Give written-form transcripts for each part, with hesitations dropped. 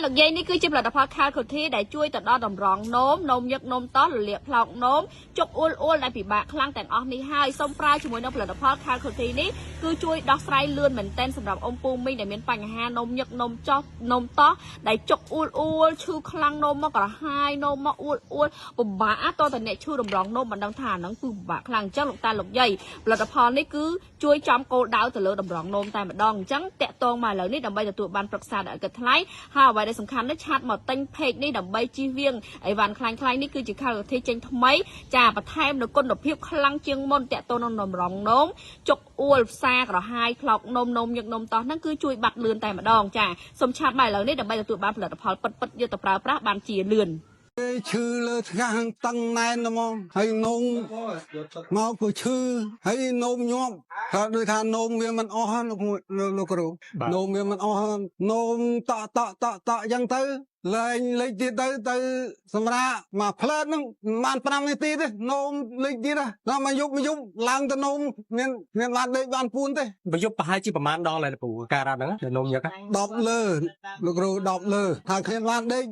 lực dây ní cứ chim là đập phá khai khẩu thi để chui từ đó đồng rong nôm nhật nôm tó liệp lọc nôm chọc uol đại bị bạc khănแต่ง ออกនេះហើយសូមប្រាយជាមួយនឹងផលិតផលខាងខុធីនេះគឺជួយដោះស្រាយលឿនមែនទែនសម្រាប់អ៊ំពូមីងដែលមានបញ្ហានំញឹកនំចោះនំតោះដែលចុកអ៊ូលឈឺខ្លាំងនំមកក្រហាយនំមកអ៊ូលពិបាកតតែអ្នកឈឺតម្រងនំមិនដឹងថាហ្នឹងគឺពិបាកខ្លាំងអញ្ចឹងលោកតាលោកយាយផលិតផលនេះគឺជួយចំគោលដៅទៅលើតម្រងនំតែម្ដងអញ្ចឹងតាក់ទងមកឥឡូវនេះដើម្បីទទួលបានប្រឹក្សាដល់គិតថ្លៃហើយអ្វីដែលសំខាន់នេះឆាតមកទិញเพจនេះដើម្បីជៀសវាងអីវ៉ាន់ខ្លាំងៗនេះគឺជាខាងខុធីចេញថ្មីចាបន្ថែមនូវគុណភាពខ្លាំងជាងមុនតាក់ទងនឹងតម្រងនំចុកអ៊ូលផ្សារក្រហាយខ្លោកនំញឹកនំតោះហ្នឹងគឺជួយបាត់លឿនតែម្ដងចាសូមឆាតមកឥឡូវនេះដើម្បីទទួលបានផលិតផលពិតៗយកទៅប្រើប្រាស់បានជាលឿនឈឺលើថ្ងាសតឹងណែនហ្មងហើយនំមកក៏ឈឺហើយនំញាប់ថាដូចថានំវាមិនអស់លោកគ្រូនំវាមិនអស់នំតអញ្ចឹងទៅលេខទៀតទៅសម្រាប់មកផ្លែតហ្នឹងបាន5នាទីទេនំលេខទៀតដល់មកយប់ឡើងទៅនំមានបានដេកបានពួនទេបើយប់ប្រហែលជាប្រមាណដងដែរពូការរ៉ាត់ហ្នឹងនំញឹក10លើលោកគ្រូ10លើថាគ្នាបានដេក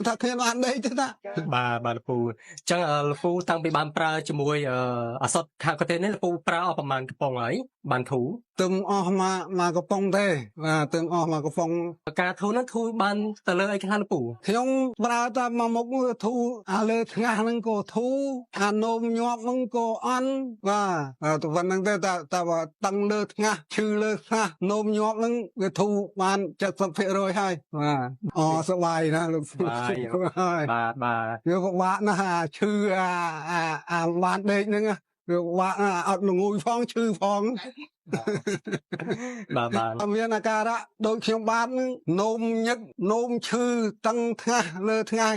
ថាគ្នាបានដេកទេតាបាទពូអញ្ចឹងពូតាំងពីបានប្រើជាមួយអសតខាងកទេនេះពូប្រើអស់ប្រមាណកំប៉ុងហើយបានធូទឹមអស់មកកំប៉ុងទេបាទទឹមអស់មកកំប៉ុងការធូហ្នឹងធូបានទៅលើអីខ្លះពូខ្ញុំប្រើតែមកមុខធូអាលើថ្ងាសហ្នឹងក៏ធូអានោមញាប់ហ្នឹងក៏អន់បាទទៅប៉ុណ្្នឹងទេតែបើតឹងលើថ្ងាសឈឺលើថ្ងាសនោមញាប់ហ្នឹងវាធូបាន 70% ហើយបាទសប្បាយណាលោកបាទវាពិបាកណាស់អាឈឺអាបានដេកហ្នឹងវាពិបាកអត់ល្ងួយផងឈឺផងបាទមានអាការៈដូចខ្ញុំបាននំញឹកនំឈឺតឹងថ្ងាសលើថ្ងាស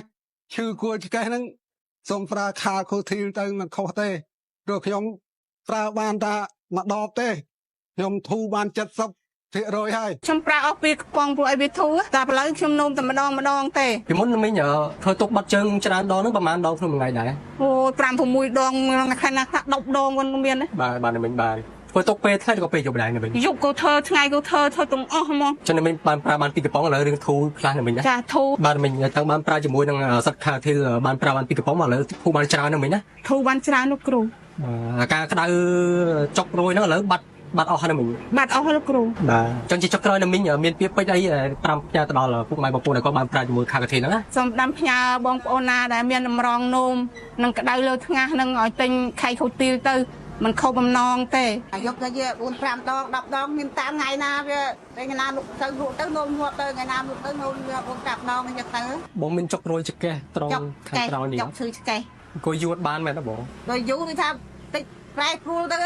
ឈឺគួរឆ្កេះហ្នឹងសូមប្រើខាខូធីលទៅមិនខុសទេព្រោះខ្ញុំប្រើបានតែមួយដបទេខ្ញុំធូរបាន70%ហើយខ្ញុំប្រើអស់ពីកំប៉ុងព្រោះឲ្យវាធូរតែឥឡូវខ្ញុំនោមតែម្ដងទេពីមុនមិញធ្វើទុកបាត់ជើងច្រើនដងហ្នឹងប្រហែលដងក្នុងមួយថ្ងៃដែរអូ5-6 ដងខែណា10ដងក៏មានបាទមិញបាទធ្វើទុកពេលថ្ងៃក៏ពេលយប់ដែរមិញយប់ក៏ធ្វើថ្ងៃក៏ធ្វើទាំងអស់ហ្មងចឹងមិញបានប្រើបានពីកំប៉ុងឥឡូវរឿងធូរខ្លះមិញណាចាធូរបាទមិញតាំងបានប្រើជាមួយនឹងសត្វខាធីលបានប្រើបានពីកំប៉ុងមកឥឡូវធូរបានច្រើនហ្នឹងមិញណាធូរបានច្រើនលោកគ្រូការក្តៅចុករយហ្នឹងឥឡូវបាត់អស់ហើយមិញបាត់អស់លោកគ្រូបាទចឹងជាចុកក្រោយមិញមានពាក្យពេចន៍អី5ផ្ញើទៅដល់ពុកម៉ែបងប្អូនដែលគាត់បានប្រើជាមួយខាកាធីហ្នឹងណាសូមដាំផ្ញើបងប្អូនណាដែលមានតម្រងនោមនិងក្តៅលើថ្ងាសនឹងឲ្យទិញខៃខូទីលទៅមិនខុសបំណងទេយកទៅ4-5 ដង10 ដងមានតាមថ្ងៃណាវាថ្ងៃណាលុកទៅលក់ទៅនោមងាប់ទៅថ្ងៃណាលុកទៅនោមវា4-5 ដងអញ្ចឹងទៅបងមានចុករយឆ្កេះត្រង់ខាងក្រោយនេះចុកឈឺឆ្កេះអង្គុយយួតបានមែនទេបងដោយយូរគឺថាតិចប្រែព្រួលទៅ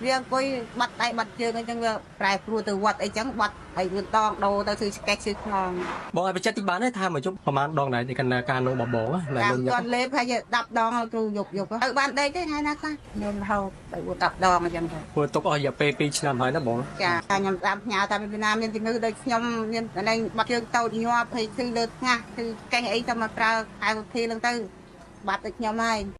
វាអង្គុយបាត់ដៃបាត់ជើងអញ្ចឹងវាប្រែព្រួលទៅវត្តអីចឹងបាត់ហើយវាតងដូរទៅឈឺឆ្កេះឈឺខ្នងបងឲ្យបច្ចិតទីបានទេថាមកជុំប្រហែលដងដែរទីកណ្ដាលការនោមបបោណាគាត់លេបហើយ10 ដងគ្រូយប់ទៅបានដេកទេថ្ងៃណាខ្លះនោមរហូតទៅ10 ដងអញ្ចឹងទៅព្រោះទុកអស់រយៈពេល2ឆ្នាំហើយណាបងចាខ្ញុំតាមផ្ញើតាមពីណាមានជំងឺដូចខ្ញុំមានតែបាត់ជើងតូចញាប់ហើយឈឺលើថ្ងាសគឺកេះអីទៅមកប្រើខែវិធីហ្នឹងទៅបាត់ដូចខ្ញុំហើយ